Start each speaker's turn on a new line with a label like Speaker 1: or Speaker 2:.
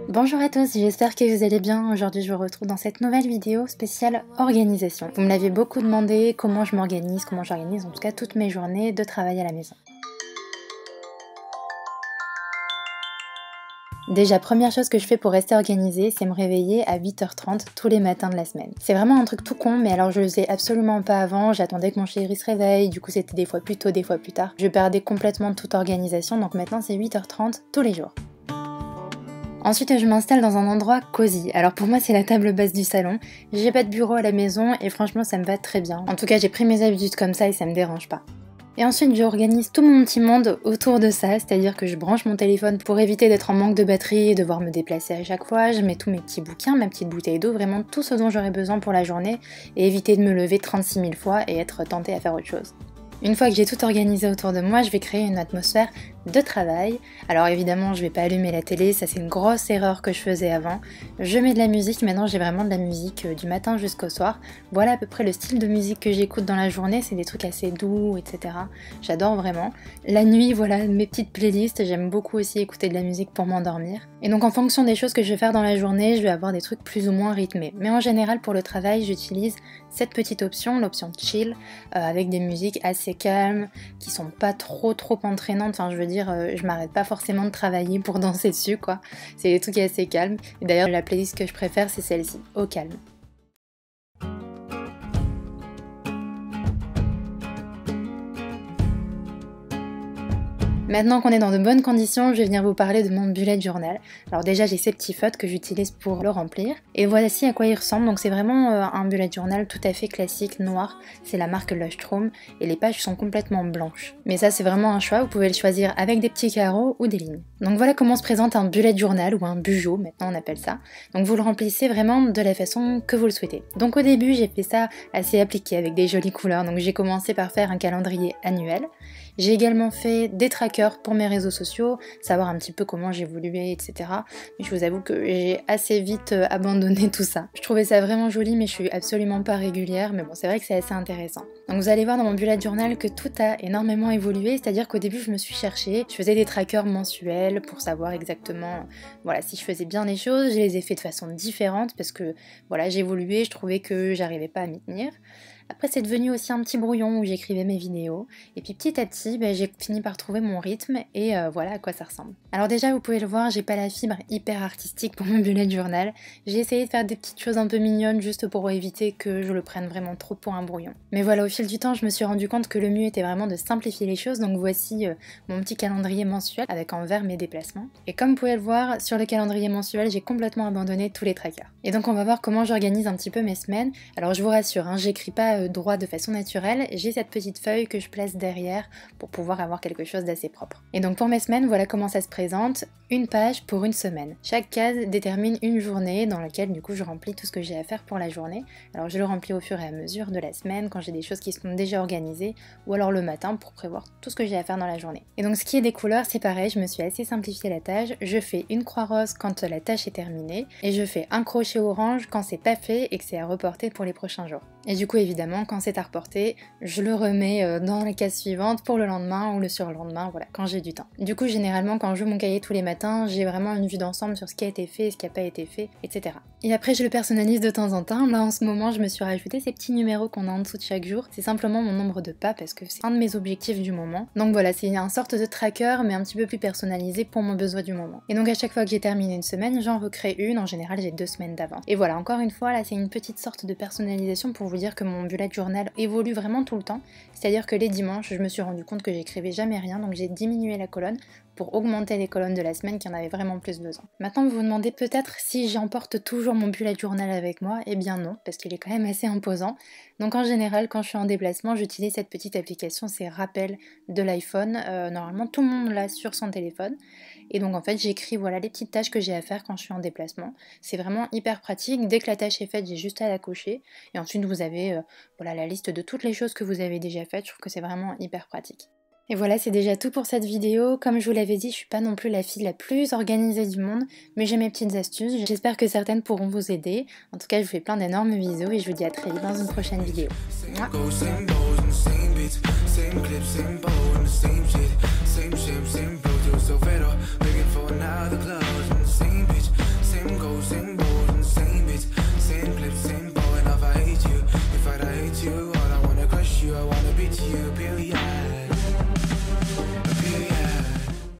Speaker 1: Bonjour à tous, j'espère que vous allez bien. Aujourd'hui je vous retrouve dans cette nouvelle vidéo spéciale organisation. Vous me l'avez beaucoup demandé, comment j'organise en tout cas toutes mes journées de travail à la maison. Déjà, première chose que je fais pour rester organisée, c'est me réveiller à 8h30 tous les matins de la semaine. C'est vraiment un truc tout con, mais alors je le faisais absolument pas avant, j'attendais que mon chéri se réveille, du coup c'était des fois plus tôt, des fois plus tard. Je perdais complètement toute organisation, donc maintenant c'est 8h30 tous les jours. Ensuite, je m'installe dans un endroit cosy. Alors pour moi, c'est la table basse du salon. J'ai pas de bureau à la maison et franchement, ça me va très bien. En tout cas, j'ai pris mes habitudes comme ça et ça me dérange pas. Et ensuite, j'organise tout mon petit monde autour de ça, c'est-à-dire que je branche mon téléphone pour éviter d'être en manque de batterie et devoir me déplacer à chaque fois. Je mets tous mes petits bouquins, ma petite bouteille d'eau, vraiment tout ce dont j'aurai besoin pour la journée et éviter de me lever 36 000 fois et être tentée à faire autre chose. Une fois que j'ai tout organisé autour de moi, je vais créer une atmosphère de travail. Alors évidemment, je vais pas allumer la télé, ça c'est une grosse erreur que je faisais avant. Je mets de la musique, maintenant j'ai vraiment de la musique du matin jusqu'au soir. Voilà à peu près le style de musique que j'écoute dans la journée, c'est des trucs assez doux, etc. J'adore vraiment. La nuit, voilà mes petites playlists, j'aime beaucoup aussi écouter de la musique pour m'endormir. Et donc en fonction des choses que je vais faire dans la journée, je vais avoir des trucs plus ou moins rythmés. Mais en général pour le travail, j'utilise cette petite option, l'option chill, avec des musiques assez calmes, qui sont pas trop entraînantes, enfin je veux dire, je m'arrête pas forcément de travailler pour danser dessus quoi, c'est des trucs assez calmes, et d'ailleurs la playlist que je préfère c'est celle-ci, au calme. Maintenant qu'on est dans de bonnes conditions, je vais venir vous parler de mon bullet journal. Alors déjà j'ai ces petits feutres que j'utilise pour le remplir. Et voici à quoi il ressemble. Donc c'est vraiment un bullet journal tout à fait classique, noir. C'est la marque Leuchtturm et les pages sont complètement blanches. Mais ça c'est vraiment un choix, vous pouvez le choisir avec des petits carreaux ou des lignes. Donc voilà comment se présente un bullet journal ou un bugeot, maintenant on appelle ça. Donc vous le remplissez vraiment de la façon que vous le souhaitez. Donc au début j'ai fait ça assez appliqué avec des jolies couleurs. Donc j'ai commencé par faire un calendrier annuel. J'ai également fait des trackers pour mes réseaux sociaux, savoir un petit peu comment j'évoluais, etc. Mais je vous avoue que j'ai assez vite abandonné tout ça. Je trouvais ça vraiment joli, mais je suis absolument pas régulière, mais bon, c'est vrai que c'est assez intéressant. Donc vous allez voir dans mon bullet journal que tout a énormément évolué, c'est-à-dire qu'au début je me suis cherchée, je faisais des trackers mensuels pour savoir exactement voilà, si je faisais bien les choses, je les ai fait de façon différente parce que voilà, j'évoluais, je trouvais que j'arrivais pas à m'y tenir. Après c'est devenu aussi un petit brouillon où j'écrivais mes vidéos et puis petit à petit j'ai fini par trouver mon rythme et voilà à quoi ça ressemble. Alors déjà vous pouvez le voir, j'ai pas la fibre hyper artistique pour mon bullet journal, j'ai essayé de faire des petites choses un peu mignonnes juste pour éviter que je le prenne vraiment trop pour un brouillon. Mais voilà, au fil du temps je me suis rendu compte que le mieux était vraiment de simplifier les choses, donc voici mon petit calendrier mensuel avec en vert mes déplacements. Et comme vous pouvez le voir, sur le calendrier mensuel j'ai complètement abandonné tous les trackers. Et donc on va voir comment j'organise un petit peu mes semaines. Alors je vous rassure, hein, j'écris pas droit de façon naturelle, j'ai cette petite feuille que je place derrière pour pouvoir avoir quelque chose d'assez propre. Et donc pour mes semaines, voilà comment ça se présente, une page pour une semaine. Chaque case détermine une journée dans laquelle du coup je remplis tout ce que j'ai à faire pour la journée. Alors je le remplis au fur et à mesure de la semaine quand j'ai des choses qui sont déjà organisées ou alors le matin pour prévoir tout ce que j'ai à faire dans la journée. Et donc ce qui est des couleurs, c'est pareil, je me suis assez simplifié la tâche, je fais une croix rose quand la tâche est terminée et je fais un crochet orange quand c'est pas fait et que c'est à reporter pour les prochains jours. Et du coup évidemment quand c'est à reporter, je le remets dans la case suivante pour le lendemain ou le surlendemain, voilà, quand j'ai du temps. Du coup généralement quand je joue mon cahier tous les matins, j'ai vraiment une vue d'ensemble sur ce qui a été fait, ce qui n'a pas été fait, etc. Et après je le personnalise de temps en temps, là en ce moment je me suis rajouté ces petits numéros qu'on a en dessous de chaque jour, c'est simplement mon nombre de pas parce que c'est un de mes objectifs du moment. Donc voilà, c'est une sorte de tracker mais un petit peu plus personnalisé pour mon besoin du moment. Et donc à chaque fois que j'ai terminé une semaine, j'en recrée une, en général j'ai 2 semaines d'avance. Et voilà, encore une fois là c'est une petite sorte de personnalisation pour vous dire que mon bullet journal évolue vraiment tout le temps, c'est-à-dire que les dimanches je me suis rendu compte que j'écrivais jamais rien, donc j'ai diminué la colonne pour augmenter les colonnes de la semaine qui en avaient vraiment plus besoin. Maintenant vous vous demandez peut-être si j'emporte toujours mon bullet journal avec moi, eh bien non, parce qu'il est quand même assez imposant. Donc en général quand je suis en déplacement j'utilise cette petite application, c'est Rappel de l'iPhone, normalement tout le monde l'a sur son téléphone. Et donc en fait j'écris voilà les petites tâches que j'ai à faire quand je suis en déplacement. C'est vraiment hyper pratique, dès que la tâche est faite j'ai juste à la cocher. Et ensuite vous avez voilà, la liste de toutes les choses que vous avez déjà faites, je trouve que c'est vraiment hyper pratique. Et voilà, c'est déjà tout pour cette vidéo. Comme je vous l'avais dit, je suis pas non plus la fille la plus organisée du monde, mais j'ai mes petites astuces. J'espère que certaines pourront vous aider. En tout cas, je vous fais plein d'énormes bisous et je vous dis à très vite dans une prochaine vidéo. Mouah.